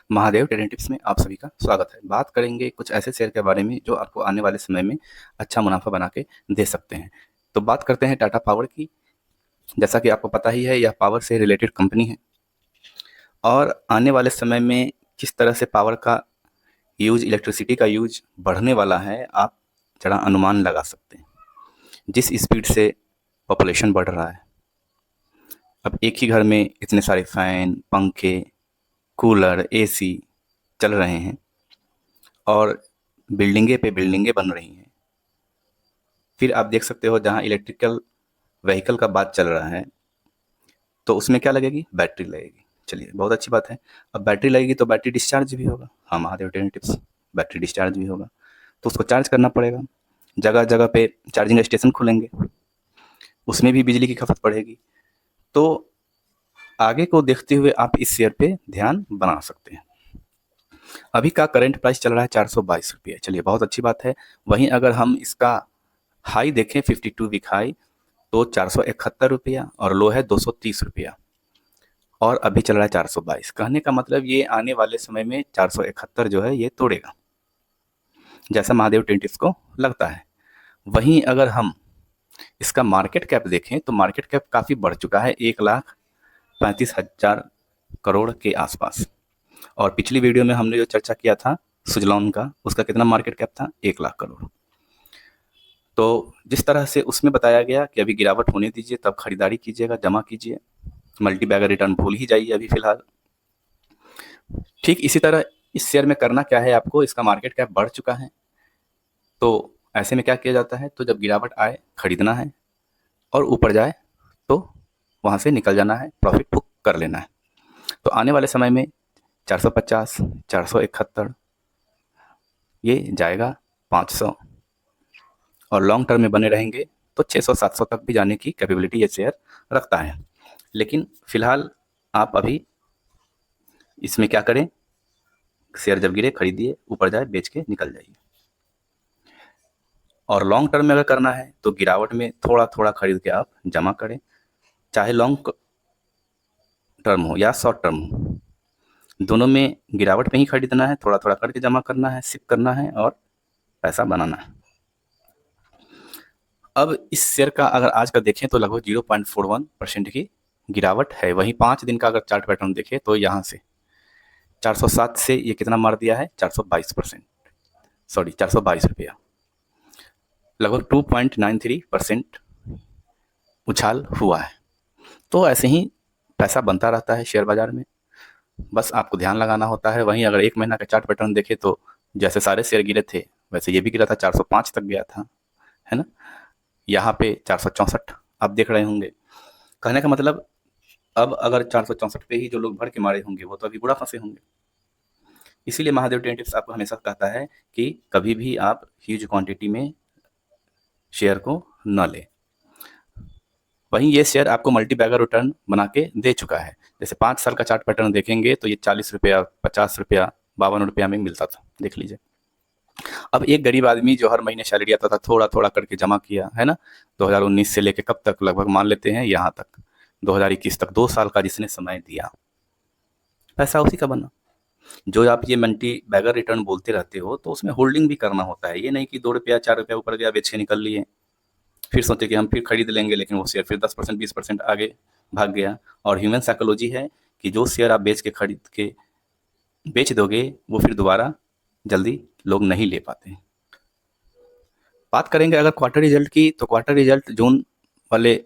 Mahadev trading tips में आप सभी का स्वागत है। बात करेंगे कुछ ऐसे शेयर के बारे में जो आपको आने वाले समय में अच्छा मुनाफा बना के दे सकते हैं। तो बात करते हैं टाटा पावर की। जैसा कि आपको पता ही है, यह पावर से रिलेटेड कंपनी है और आने वाले समय में किस तरह से पावर का यूज, इलेक्ट्रिसिटी का यूज बढ़ने वाला है, आप ज़रा अनुमान लगा सकते हैं। जिस स्पीड से पॉपुलेशन बढ़ रहा है, अब एक ही घर में इतने सारे फैन, पंखे, कूलर, एसी चल रहे हैं और बिल्डिंगे पे बिल्डिंगे बन रही हैं। फिर आप देख सकते हो, जहाँ इलेक्ट्रिकल व्हीकल का बात चल रहा है तो उसमें क्या लगेगी? बैटरी लगेगी। चलिए, बहुत अच्छी बात है। अब बैटरी लगेगी तो बैटरी डिस्चार्ज भी होगा। हाँ, Mahadev trading tips, battery discharge भी होगा तो उसको चार्ज करना पड़ेगा। जगह जगह पे चार्जिंग स्टेशन खुलेंगे, उसमें भी बिजली की खपत बढ़ेगी। तो आगे को देखते हुए आप इस शेयर पे ध्यान बना सकते हैं। अभी का करंट प्राइस चल रहा है 422 रुपये। चलिए, बहुत अच्छी बात है। वहीं अगर हम इसका हाई देखें, 52 वीक हाई, तो 471 रुपया और लो है 230 रुपया और अभी चल रहा है 422। कहने का मतलब ये आने वाले समय में 471 जो है ये तोड़ेगा, जैसा महादेव टेंटिस को लगता है। वहीं अगर हम इसका मार्केट कैप देखें तो मार्केट कैप काफ़ी बढ़ चुका है, 1,35,000 करोड़ के आसपास। और पिछली वीडियो में हमने जो चर्चा किया था सुजलॉन का, उसका कितना मार्केट कैप था? 1 लाख करोड़। तो जिस तरह से उसमें बताया गया कि अभी गिरावट होने दीजिए, तब खरीदारी कीजिएगा, जमा कीजिए, मल्टी बैगर रिटर्न भूल ही जाइए अभी फ़िलहाल। ठीक इसी तरह इस शेयर में करना क्या है आपको, इसका मार्केट कैप बढ़ चुका है तो ऐसे में क्या किया जाता है, तो जब गिरावट आए खरीदना है और ऊपर जाए तो वहाँ से निकल जाना है, प्रॉफिट बुक कर लेना है। तो आने वाले समय में 450, 471 ये जाएगा, 500 और लॉन्ग टर्म में बने रहेंगे तो 600-700 तक भी जाने की कैपेबिलिटी ये शेयर रखता है। लेकिन फ़िलहाल आप अभी इसमें क्या करें, शेयर जब गिरे खरीदिए, ऊपर जाए बेच के निकल जाइए। और लॉन्ग टर्म में अगर करना है तो गिरावट में थोड़ा थोड़ा खरीद के आप जमा करें, चाहे लॉन्ग टर्म हो या शॉर्ट टर्म हो, दोनों में गिरावट में ही खरीदना है, थोड़ा थोड़ा करके जमा करना है, सिप करना है और पैसा बनाना है। अब इस शेयर का अगर आज का देखें तो लगभग 0.41% की गिरावट है। वहीं 5 दिन का अगर चार्ट पैटर्न देखें तो यहाँ से 407 से ये कितना मार दिया है? 422%, सॉरी 422 रुपया, लगभग 2.93% उछाल हुआ है। तो ऐसे ही पैसा बनता रहता है शेयर बाजार में, बस आपको ध्यान लगाना होता है। वहीं अगर 1 महीना का चार्ट पैटर्न देखें तो जैसे सारे शेयर गिरे थे वैसे ये भी गिरा था, 405 तक गया था, है ना। यहाँ पे 464 आप देख रहे होंगे। कहने का मतलब, अब अगर 464 पे ही जो लोग भर के मारे होंगे वो तो अभी बुरा फंसे होंगे। इसीलिए महादेव ट्रेडिंग टिप्स आपको हमेशा कहता है कि कभी भी आप ह्यूज क्वांटिटी में शेयर को न लें। वहीं ये शेयर आपको मल्टी बैगर रिटर्न बना के दे चुका है। जैसे 5 साल का चार्ट पैटर्न देखेंगे तो ये 40 रुपया, 50 रुपया, 52 रुपया में मिलता था, देख लीजिए। अब एक गरीब आदमी जो हर महीने सैलरी आता था, थोड़ा थोड़ा करके जमा किया, है ना, 2019 से लेके कब तक, लगभग मान लेते हैं यहाँ तक 2021 तक, 2 साल का जिसने समय दिया, पैसा उसी का बना। जो आप ये मल्टी बैगर रिटर्न बोलते रहते हो तो उसमें होल्डिंग भी करना होता है। ये नहीं कि 2 रुपया 4 रुपया ऊपर गया बेच के निकल लिए, फिर सोचे कि हम फिर खरीद लेंगे, लेकिन वो शेयर फिर 10% 20% आगे भाग गया। और ह्यूमन साइकोलॉजी है कि जो शेयर आप बेच के खरीद के बेच दोगे वो फिर दोबारा जल्दी लोग नहीं ले पाते हैं। बात करेंगे अगर क्वार्टर रिजल्ट की, तो क्वार्टर रिजल्ट जून वाले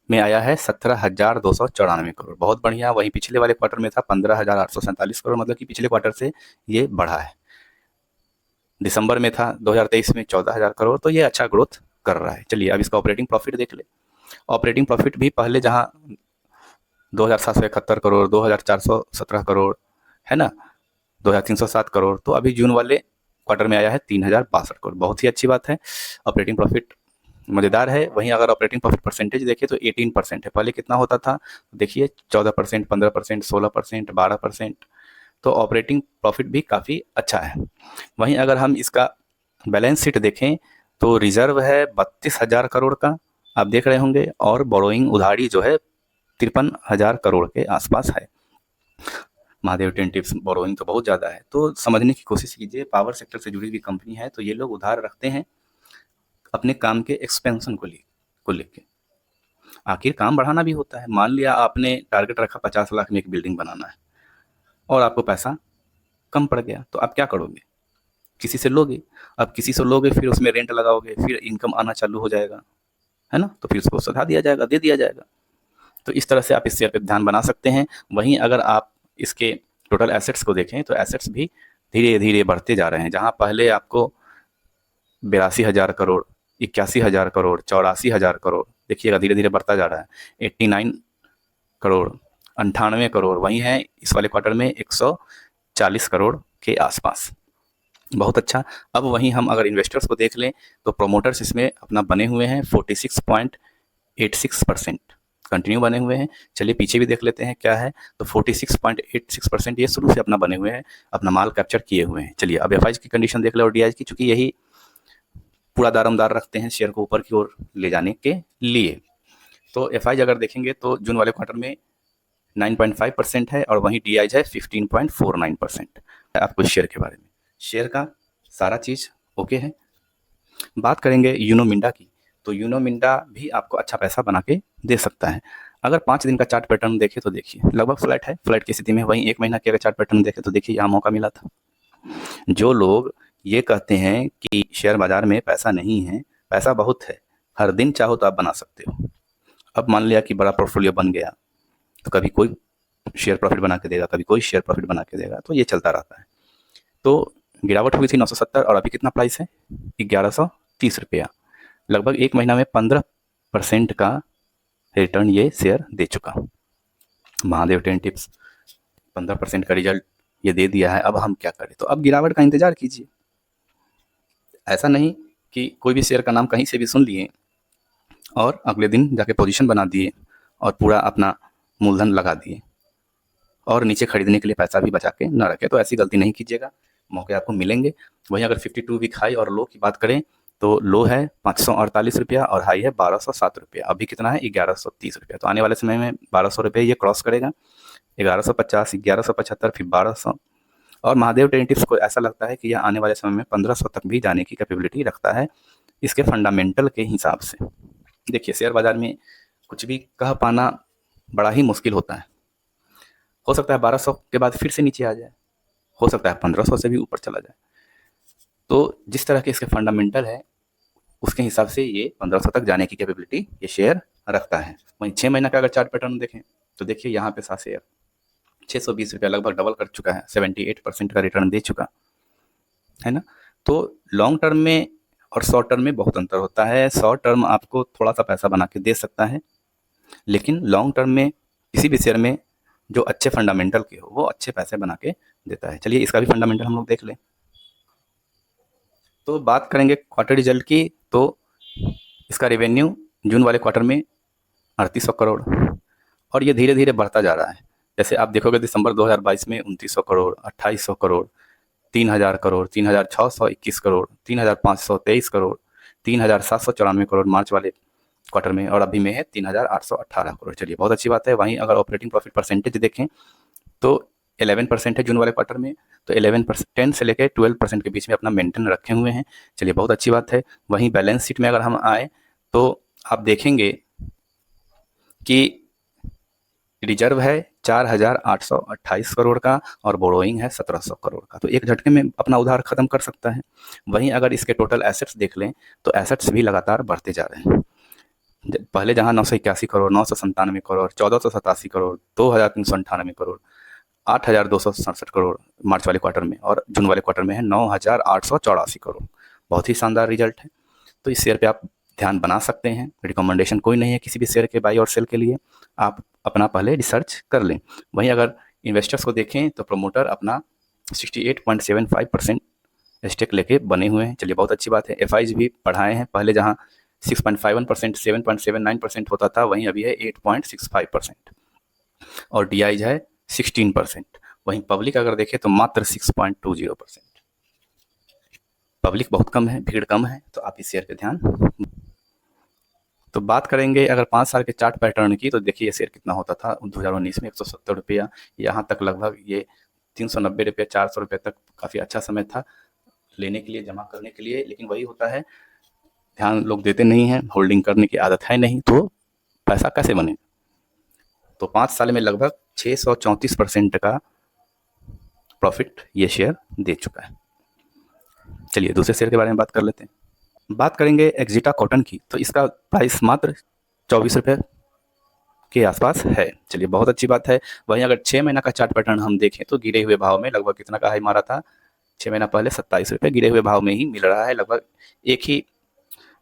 में आया है 17,294 करोड़, बहुत बढ़िया। वहीं पिछले वाले क्वार्टर में था 15,847 करोड़, मतलब कि पिछले क्वार्टर से ये बढ़ा है। दिसंबर में था 2023 में 14,000 करोड़, तो ये अच्छा ग्रोथ कर रहा है। चलिए, अब इसका ऑपरेटिंग प्रॉफिट देख ले। ऑपरेटिंग प्रॉफिट भी पहले जहाँ 2,771 करोड़, 2,417 करोड़, है ना, 2,307 करोड़, तो अभी जून वाले क्वार्टर में आया है 3,062 करोड़, बहुत ही अच्छी बात है। ऑपरेटिंग प्रॉफिट मज़ेदार है। वहीं अगर ऑपरेटिंग प्रॉफिट परसेंटेज देखें तो 18% है, पहले कितना होता था देखिए, 14%, 15%, 16%, 12%। तो ऑपरेटिंग प्रॉफिट भी काफ़ी अच्छा है। वहीं अगर हम इसका बैलेंस शीट देखें तो रिजर्व है 32,000 करोड़ का, आप देख रहे होंगे, और बोरोइंग, उधारी जो है 53,000 करोड़ के आसपास है। महादेव टेन टिप्स बोरोइंग तो बहुत ज़्यादा है। तो समझने की कोशिश कीजिए, पावर सेक्टर से जुड़ी हुई कंपनी है तो ये लोग उधार रखते हैं अपने काम के एक्सपेंशन को लेके। आखिर काम बढ़ाना भी होता है। मान लिया आपने टारगेट रखा 50 लाख में एक बिल्डिंग बनाना है और आपको पैसा कम पड़ गया, तो आप क्या करोगे? किसी से लोगे। अब किसी से लोगे फिर उसमें रेंट लगाओगे, फिर इनकम आना चालू हो जाएगा, है ना? तो फिर उसको सधा दिया जाएगा, दे दिया जाएगा। तो इस तरह से आप इस शेयर पे ध्यान बना सकते हैं। वहीं अगर आप इसके टोटल एसेट्स को देखें तो एसेट्स भी धीरे धीरे बढ़ते जा रहे हैं। जहाँ पहले आपको 82,000 करोड़, 81,000 करोड़, 84,000 करोड़, देखिएगा धीरे धीरे बढ़ता जा रहा है। 89 करोड़, 98 करोड़, वहीं है इस वाले क्वार्टर में 140 करोड़ के आसपास। बहुत अच्छा। अब वहीं हम अगर इन्वेस्टर्स को देख लें तो प्रोमोटर्स इसमें अपना बने हुए हैं 46.86%, कंटिन्यू बने हुए हैं। चलिए पीछे भी देख लेते हैं क्या है। तो 46.86% ये शुरू से अपना बने हुए हैं, अपना माल कैप्चर किए हुए हैं। चलिए अब एफ की कंडीशन देख लें और डी की, चूंकि यही पूरा दारोमदार रखते हैं शेयर को ऊपर की ओर ले जाने के लिए। तो एफ अगर देखेंगे तो जून वाले क्वार्टर में 9.5% है और वहीं डी है 15.49%। आपको शेयर के बारे में, शेयर का सारा चीज़ ओके है। बात करेंगे यूनो मिंडा की, तो यूनो मिंडा भी आपको अच्छा पैसा बना के दे सकता है। अगर 5 दिन का चार्ट पैटर्न देखें तो देखिए लगभग फ्लैट है। फ्लैट की स्थिति में वहीं 1 महीना के अगर चार्ट पैटर्न देखें तो देखिए यहाँ मौका मिला था। जो लोग ये कहते हैं कि शेयर बाजार में पैसा नहीं है, पैसा बहुत है, हर दिन चाहो तो आप बना सकते हो। अब मान लिया कि बड़ा पोर्टफोलियो बन गया तो कभी कोई शेयर प्रॉफिट बना के देगा, कभी कोई शेयर प्रॉफिट बना के देगा, तो ये चलता रहता है। तो गिरावट हुई थी 970 और अभी कितना प्राइस है 1130 रुपया। लगभग 1 महीना में 15% का रिटर्न ये शेयर दे चुका। महादेव टेन टिप्स 15% का रिजल्ट ये दे दिया है। अब हम क्या करें? तो अब गिरावट का इंतजार कीजिए। ऐसा नहीं कि कोई भी शेयर का नाम कहीं से भी सुन लिए और अगले दिन जाके पोजीशन बना दिए और पूरा अपना मूलधन लगा दिए और नीचे खरीदने के लिए पैसा भी बचा के न रखे। तो ऐसी गलती नहीं कीजिएगा, मौके आपको मिलेंगे। वहीं अगर 52 वीक हाई और लो की बात करें तो लो है 548 रुपया और हाई है 1207 रुपया। अभी कितना है 1130 रुपया। तो आने वाले समय में 1200 रुपये ये क्रॉस करेगा। 1150, 1175, फिर 1200। और महादेव टेन टिप्स को ऐसा लगता है कि यह आने वाले समय में 1500 तक भी जाने की कैपेबिलिटी रखता है इसके फंडामेंटल के हिसाब से। देखिए शेयर बाजार में कुछ भी कह पाना बड़ा ही मुश्किल होता है। हो सकता है 1200 के बाद फिर से नीचे आ जाए, हो सकता है 1500 से भी ऊपर चला जाए। तो जिस तरह के इसके फंडामेंटल है उसके हिसाब से ये 1500 तक जाने की कैपेबिलिटी ये शेयर रखता है। वहीं 6 महीना का अगर चार्ट पैटर्न देखें तो देखिए यहाँ पे साथ शेयर 620 रुपया लगभग डबल कर चुका है, 78% का रिटर्न दे चुका है ना। तो लॉन्ग टर्म में और शॉर्ट टर्म में बहुत अंतर होता है। शॉर्ट टर्म आपको थोड़ा सा पैसा बना के दे सकता है, लेकिन लॉन्ग टर्म में किसी भी शेयर में जो अच्छे फंडामेंटल के हो वो अच्छे पैसे बना के देता है। चलिए इसका भी फंडामेंटल हम लोग देख लें। तो बात करेंगे क्वार्टर रिजल्ट की, तो इसका रेवेन्यू जून वाले क्वार्टर में 3800 करोड़ और ये धीरे धीरे बढ़ता जा रहा है। जैसे आप देखोगे दिसंबर 2022 में 2900 करोड़, 2800 करोड़, 3000 करोड़, 3621 करोड़, 3523 करोड़, 3794 करोड़ मार्च वाले क्वार्टर में, और अभी में है 3818 करोड़। चलिए बहुत अच्छी बात है। वहीं अगर ऑपरेटिंग प्रॉफिट परसेंटेज देखें तो 11% है जून वाले क्वार्टर में। तो 11%, 10 से लेकर 12% के बीच में अपना मेंटेन रखे हुए हैं। चलिए बहुत अच्छी बात है। वहीं बैलेंस शीट में अगर हम आए तो आप देखेंगे कि रिजर्व है 4828 करोड़ का और बोरोइंग है 1700 करोड़ का। तो एक झटके में अपना उधार खत्म कर सकता है। वहीं अगर इसके टोटल एसेट्स देख लें तो एसेट्स भी लगातार बढ़ते जा रहे हैं। पहले जहां 981 करोड़, 997 करोड़, 1487 करोड़, 2398 करोड़, 8267 करोड़ मार्च वाले क्वार्टर में, और जून वाले क्वार्टर में है 9884 करोड़। बहुत ही शानदार रिजल्ट है। तो इस शेयर पे आप ध्यान बना सकते हैं। रिकमेंडेशन कोई नहीं है किसी भी शेयर के बाई और सेल के लिए, आप अपना पहले रिसर्च कर लें। वहीं अगर इन्वेस्टर्स को देखें तो प्रमोटर अपना 68.75% स्टेक लेके बने हुए हैं। चलिए बहुत अच्छी बात है। एफ भी बढ़ाए हैं। पहले जहां 6.51%, 7.79% होता था, वहीं अभी है 8.65% और डी है 16%। वहीं पब्लिक अगर देखें तो मात्र 6.20%। पब्लिक बहुत कम है, भीड़ कम है, तो आप इस शेयर पे ध्यान। तो बात करेंगे अगर 5 साल के चार्ट पैटर्न की, तो देखिए ये शेयर कितना होता था 2019 में, ₹170, यहाँ तक लगभग ये ₹390, ₹400 तक काफ़ी अच्छा समय था लेने के लिए, जमा करने के लिए। लेकिन वही होता है, ध्यान लोग देते नहीं हैं, होल्डिंग करने की आदत है नहीं, तो पैसा कैसे बने? तो 5 साल में लगभग 634% का प्रॉफिट ये शेयर दे चुका है। चलिए दूसरे शेयर के बारे में बात कर लेते हैं। बात करेंगे एक्जिटा कॉटन की, तो इसका प्राइस मात्र ₹24 के आसपास है। चलिए बहुत अच्छी बात है। वहीं अगर 6 महीना का चार्ट पैटर्न हम देखें तो गिरे हुए भाव में लगभग कितना का हाई मारा था 6 महीना पहले, ₹27 गिरे हुए भाव में ही मिल रहा है, लगभग एक ही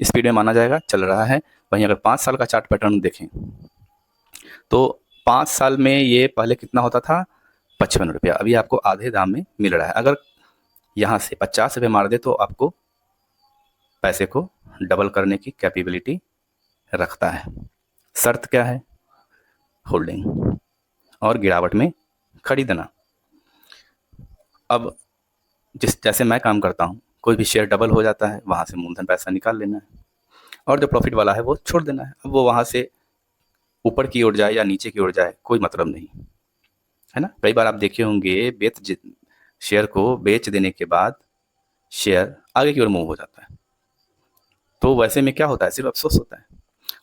स्पीड में माना जाएगा चल रहा है। वहीं अगर 5 साल का चार्ट पैटर्न देखें तो 5 साल में ये पहले कितना होता था ₹55, अभी आपको आधे दाम में मिल रहा है। अगर यहाँ से ₹50 मार दे तो आपको पैसे को डबल करने की कैपेबिलिटी रखता है। शर्त क्या है? होल्डिंग और गिरावट में खरीदना। अब जैसे मैं काम करता हूँ, कोई भी शेयर डबल हो जाता है, वहाँ से मूलधन पैसा निकाल लेना है और जो प्रॉफिट वाला है वो छोड़ देना है। अब वो वहाँ से ऊपर की ओर जाए या नीचे की ओर जाए, कोई मतलब नहीं है ना। कई बार आप देखे होंगे शेयर को बेच देने के बाद शेयर आगे की ओर मूव हो जाता है, तो वैसे में क्या होता है, सिर्फ अफसोस होता है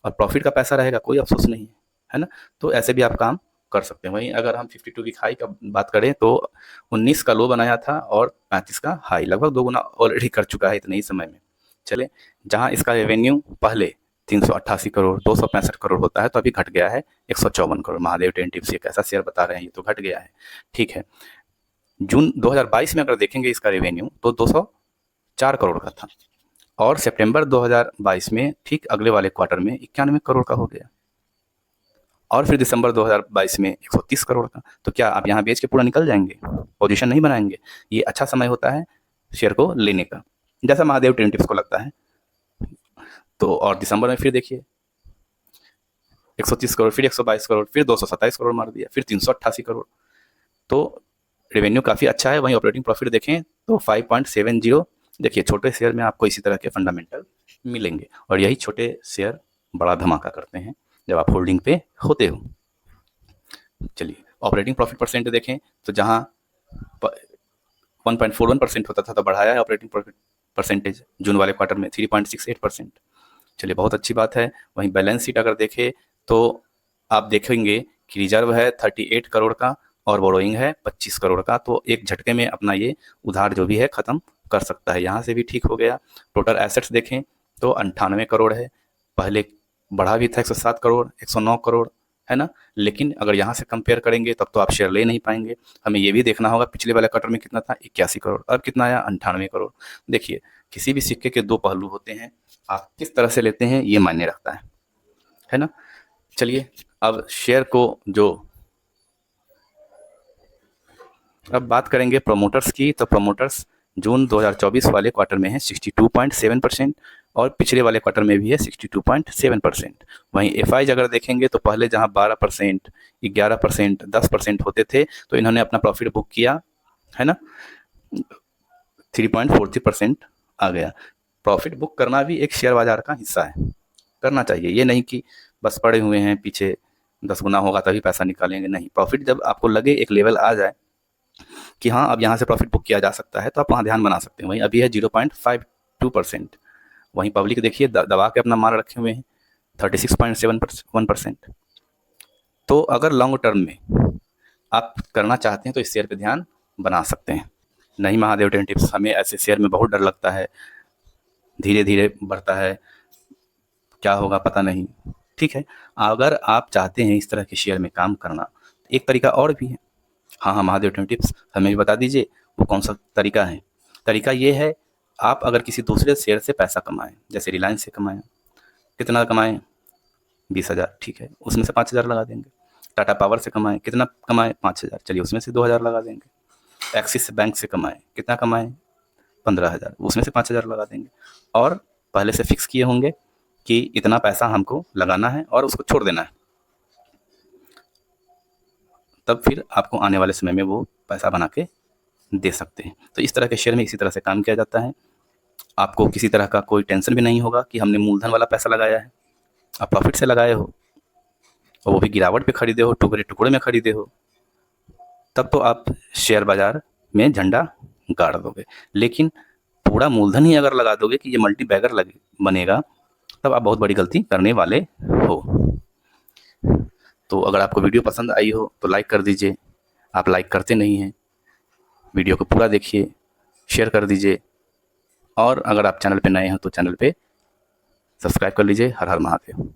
और प्रॉफिट का पैसा रहेगा, कोई अफसोस नहीं है ना। तो ऐसे भी आप काम कर सकते हैं। वहीं अगर हम 52 की हाई का बात करें तो 19 का लो बनाया था और 35 का हाई, लगभग 2 गुना ऑलरेडी कर चुका है इतने ही समय में। चले, जहां इसका रेवेन्यू पहले 388 करोड़ 265 करोड़ होता है, तो अभी घट गया है 154 करोड़। महादेव टेन टिप्स एक ऐसा शेयर बता रहे हैं, ये तो घट गया है, ठीक है। जून 2022 में अगर देखेंगे इसका रेवेन्यू तो 204 करोड़ का था और सितंबर 2022 में ठीक अगले वाले क्वार्टर में 91 करोड़ का हो गया और फिर दिसंबर 2022 में 130 करोड़ का। तो क्या आप यहाँ बेच के पूरा निकल जाएंगे, पोजीशन नहीं बनाएंगे? ये अच्छा समय होता है शेयर को लेने का, जैसा महादेव ट्रेंड टिप्स को लगता है। तो और दिसंबर में फिर देखिए 130 करोड़, फिर 122 करोड़, फिर 227 करोड़ मार दिया, फिर 388 करोड़। तो रेवेन्यू काफ़ी अच्छा है। वहीं ऑपरेटिंग प्रॉफिट देखें तो 5.70। देखिए छोटे शेयर में आपको इसी तरह के फंडामेंटल मिलेंगे और यही छोटे शेयर बड़ा धमाका करते हैं जब आप होल्डिंग पे होते हो। चलिए ऑपरेटिंग प्रॉफिट परसेंट देखें तो जहां 1.41% होता था तो बढ़ाया है ऑपरेटिंग प्रॉफिट परसेंटेज जून वाले क्वार्टर में 3.68%। चलिए बहुत अच्छी बात है। वहीं बैलेंस शीट अगर देखें तो आप देखेंगे कि रिजर्व है 38 करोड़ का और बोरोइंग है 25 करोड़ का, तो एक झटके में अपना ये उधार जो भी है ख़त्म कर सकता है। यहाँ से भी ठीक हो गया। टोटल एसेट्स देखें तो 98 करोड़ है, पहले बढ़ा भी था 107 करोड़ 109 करोड़ है ना। लेकिन अगर यहाँ से कंपेयर करेंगे तब तो आप शेयर ले नहीं पाएंगे। हमें ये भी देखना होगा पिछले वाले क्वार्टर में कितना था 81 करोड़, अब कितना आया 98 करोड़। देखिए किसी भी सिक्के के दो पहलू होते हैं, आप किस तरह से लेते हैं ये मायने रखता है ना। चलिए अब शेयर को अब बात करेंगे प्रोमोटर्स की। तो प्रोमोटर्स जून 2024 वाले क्वार्टर में है 62.7% और पिछले वाले क्वार्टर में भी है 62.7%। वहीं एफआईज अगर देखेंगे तो पहले जहां 12%, 11%, 10% होते थे, तो इन्होंने अपना प्रॉफिट बुक किया है ना, 3.43% आ गया। प्रॉफिट बुक करना भी एक शेयर बाजार का हिस्सा है, करना चाहिए। ये नहीं कि बस पड़े हुए हैं पीछे 10 गुना होगा तभी पैसा निकालेंगे, नहीं। प्रॉफिट जब आपको लगे एक लेवल आ जाए कि हाँ अब यहाँ से प्रॉफिट बुक किया जा सकता है, तो आप वहाँ ध्यान बना सकते हैं। वहीं अभी है 0.52%। वहीं पब्लिक देखिए दबा के अपना माल रखे हुए हैं 36.71%। तो अगर लॉन्ग टर्म में आप करना चाहते हैं तो इस शेयर पे ध्यान बना सकते हैं। नहीं महादेव टेन टिप्स, हमें ऐसे शेयर में बहुत डर लगता है, धीरे धीरे बढ़ता है, क्या होगा पता नहीं। ठीक है, अगर आप चाहते हैं इस तरह के शेयर में काम करना, एक तरीका और भी है। हाँ महादेव टेन टिप्स, हमें भी बता दीजिए वो कौन सा तरीका है। तरीका ये है, आप अगर किसी दूसरे शेयर से पैसा कमाएं, जैसे रिलायंस से कमाएं, कितना कमाएं 20,000, ठीक है, उसमें से 5,000 लगा देंगे। टाटा पावर से कमाएं, कितना कमाएं 5,000, चलिए उसमें से 2,000 लगा देंगे। एक्सिस बैंक से कमाएं, कितना कमाएं 15,000, उसमें से 5,000 लगा देंगे। और पहले से फिक्स किए होंगे कि इतना पैसा हमको लगाना है और उसको छोड़ देना है, तब फिर आपको आने वाले समय में वो पैसा बना के दे सकते हैं। तो इस तरह के शेयर में इसी तरह से काम किया जाता है। आपको किसी तरह का कोई टेंशन भी नहीं होगा कि हमने मूलधन वाला पैसा लगाया है, आप प्रॉफिट से लगाए हो और वो भी गिरावट पे खरीदे हो, टुकड़े टुकड़े में खरीदे हो, तब तो आप शेयर बाजार में झंडा गाड़ दोगे। लेकिन पूरा मूलधन ही अगर लगा दोगे कि ये मल्टी बैगर लगे बनेगा, तब आप बहुत बड़ी गलती करने वाले हो। तो अगर आपको वीडियो पसंद आई हो तो लाइक कर दीजिए। आप लाइक करते नहीं हैं। वीडियो को पूरा देखिए, शेयर कर दीजिए, और अगर आप चैनल पे नए हैं तो चैनल पे सब्सक्राइब कर लीजिए। हर हर महादेव।